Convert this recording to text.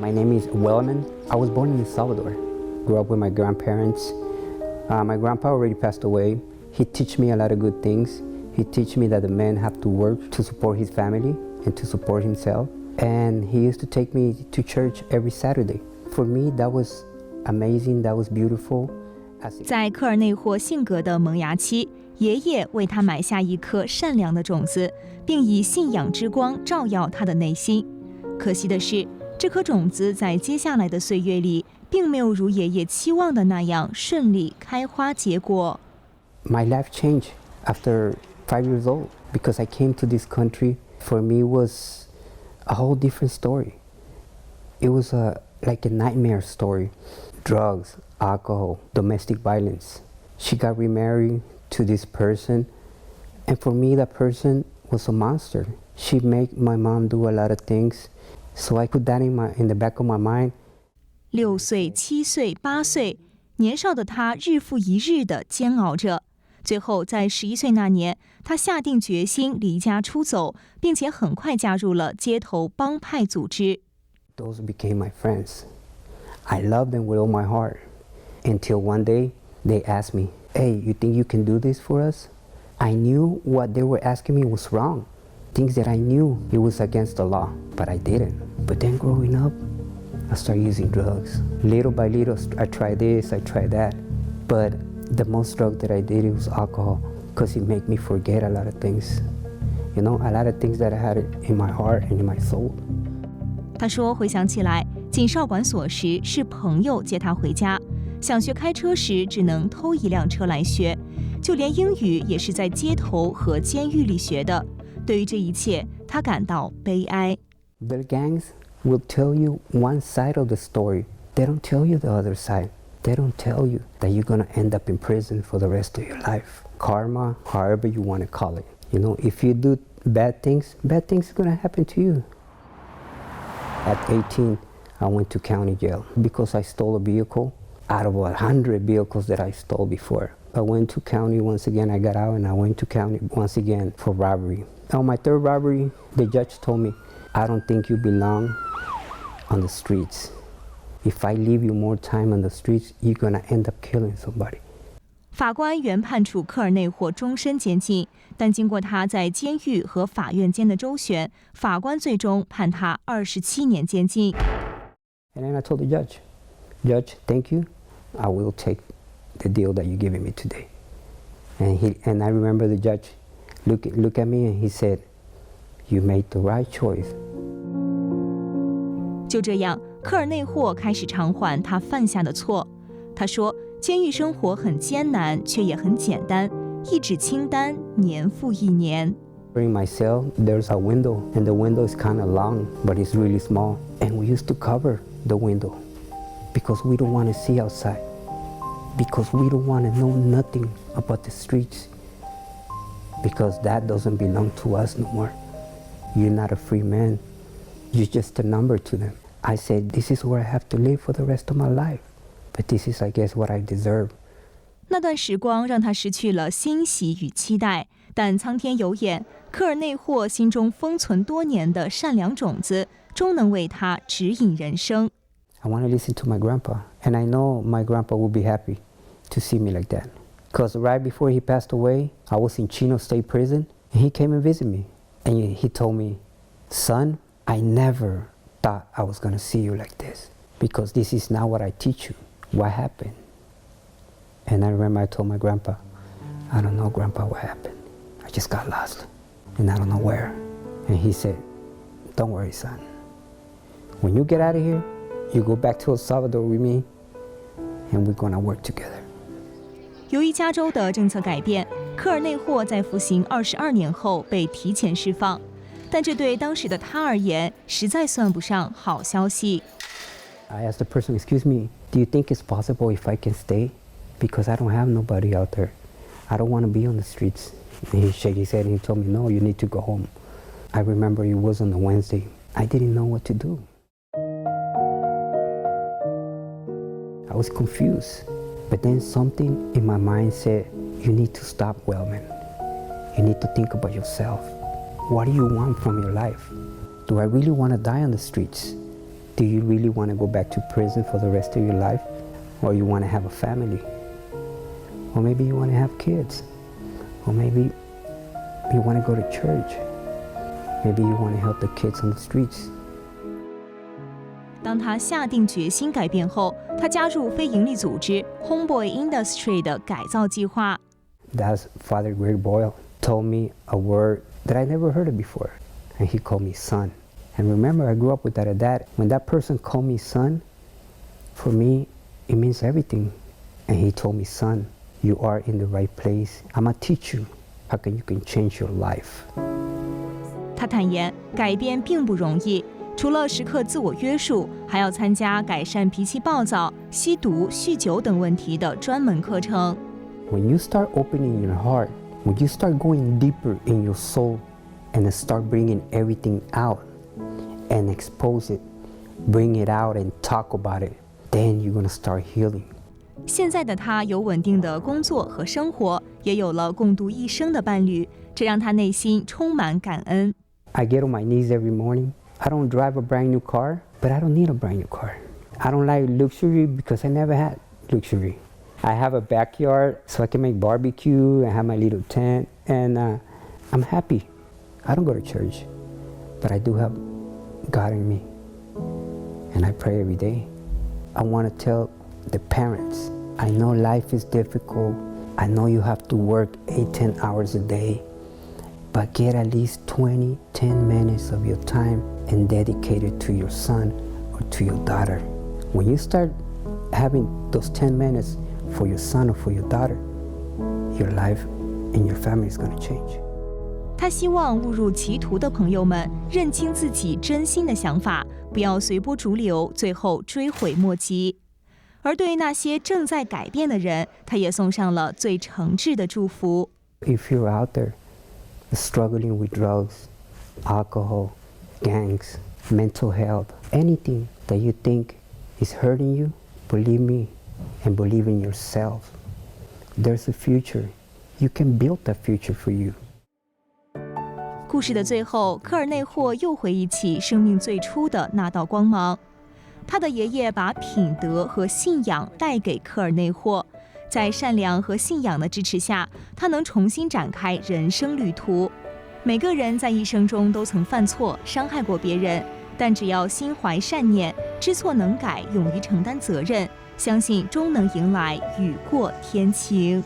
My name is Welman. I was born in El Salvador. Grew up with my grandparents. My grandpa already passed away. He taught me a lot of good things. He taught me that the man have to work to support his family and to support himself. And he used to take me to church every Saturday. For me, that was amazing. That was beautiful. 在科尔内霍性格的萌芽期，爷爷为他埋下一颗善良的种子，并以信仰之光照耀他的内心。可惜的是，这颗种子在接下来的岁月里，并没有如爷爷期望的那样顺利开花结果。My life changed after 5 years old because I came to this country. For me, was a whole different story. It was like a nightmare story. Drugs, alcohol, domestic violence. She got remarried to this person, and for me, that person was a monster. She made my mom do a lot of things, so I put that in the back of my mind. 6岁、7岁、8岁，年少的他日复一日地煎熬着。最后，在11岁那年，他下定决心离家出走，并且很快加入了街头帮派组织。Those became my friends. I loved them with all my heart. Until one day, they asked me, "Hey, you think you can do this for us?" I knew what they were asking me was wrong. Things that I knew it was against the law, but I didn't. But then growing up, I started using drugs. Little by little, I tried this, I tried that. But the most drug that I did, it was alcohol, because it made me forget a lot of things. You know, a lot of things that I had in my heart and in my soul. 他说，回想起来，进少管所时是朋友接他回家，想学开车时只能偷一辆车来学，就连英语也是在街头和监狱里学的。对于这一切，他感到悲哀。The gangs will tell you one side of the story. They don't tell you the other side. They don't tell you that you're going to end up in prison for the rest of your life. Karma, however you want to call it. You know, if you do bad things are going to happen to you. At 18, I went to county jail because I stole a vehicle out of 100 vehicles that I stole before. I went to county once again, I got out, and I went to county once again for robbery. On my third robbery, the judge told me, "I don't think you belong on the streets. If I leave you more time on the streets, you're going to end up killing somebody." 法官原判处科尔内霍终身监禁，但经过他在监狱和法院间的周旋，法官最终判他27年监禁。And then I told the judge, "Judge, thank you. I will take the deal that you're giving me today." And I remember the judge look at me and he said, "You made the right choice." 就这样，科尔内霍开始偿还他犯下的错。他说，监狱生活很艰难，却也很简单，一纸清单，年复一年。In my cell, there's a window, and the window is kind of long, but it's really small. And we used to cover the window because we don't want to see outside, because we don't want to know nothing about the streets, because that doesn't belong to us no more. You're not a free man. You're just a number to them. I said, this is where I have to live for the rest of my life. But this is, I guess, what I deserve. 那段时光让他失去了欣喜与期待，但苍天有眼，科尔内霍心中封存多年的善良种子，终能为他指引人生。I want to listen to my grandpa, and I know my grandpa will be happy to see me like that. Because right before he passed away, I was in Chino State Prison, and he came and visited me. And he told me, "Son, I never thought I was going to see you like this, because this is not what I teach you. What happened?" And I remember I told my grandpa, "I don't know, Grandpa, what happened. I just got lost, and I don't know where." And he said, "Don't worry, son. When you get out of here, you go back to El Salvador with me, and we're going to work together." 由于加州的政策改变，科尔内霍在服刑22年后被提前释放，但这对当时的他而言，实在算不上好消息。I asked the person, "Excuse me, do you think it's possible if I can stay? Because I don't have nobody out there. I don't want to be on the streets." And he shook his head and he told me, "No, you need to go home." I remember it was on a Wednesday. I didn't know what to do. I was confused. But then something in my mind said, "You need to stop, Welman. You need to think about yourself. What do you want from your life? Do I really want to die on the streets? Do you really want to go back to prison for the rest of your life? Or you want to have a family? Or maybe you want to have kids? Or maybe you want to go to church? Maybe you want to help the kids on the streets?当他下定决心改变后，他加入非营利组织 Homeboy Industry 的改造计划。That's Father Greg Boyle told me a word that I never heard it before, and he called me son. And remember, I grew up with that dad. When that person called me son, for me, it means everything. And he told me, son, you are in the right place. I'm gonna teach you how you can change your life. 他坦言，改变并不容易。除了时刻自我约束，还要参加改善脾气暴躁、吸毒、酗酒等问题的专门课程。When you start opening your heart, when you start going deeper in your soul, and then start bringing everything out and expose it, bring it out and talk about it, then you're gonna start healing. 现在的他有稳定的工作和生活，也有了共度一生的伴侣，这让他内心充满感恩。I get on my knees every morning. I don't drive a brand new car, but I don't need a brand new car. I don't like luxury because I never had luxury. I have a backyard so I can make barbecue and have my little tent, and I'm happy. I don't go to church, but I do have God in me, and I pray every day. I want to tell the parents, I know life is difficult. I know you have to work 8-10 hours a day, but get at least 10 minutes of your time and dedicate it to your son or to your daughter. When you start having those 10 minutes for your son or for your daughter, your life and your family is going to change. 他希望误入歧途的朋友们认清自己真心的想法，不要随波逐流，最后追悔莫及。而对于那些正在改变的人，他也送上了最诚挚的祝福。If you're out there struggling with drugs, alcohol, gangs, mental health, anything that you think is hurting you, believe me and believe in yourself. There's a future. You can build that future for you. 故事的最后，科尔内霍又回忆起生命最初的那道光芒。他的爷爷把品德和信仰带给科尔内霍，在善良和信仰的支持下，他能重新展开人生旅途。每个人在一生中都曾犯错，伤害过别人，但只要心怀善念，知错能改，勇于承担责任，相信终能迎来雨过天晴。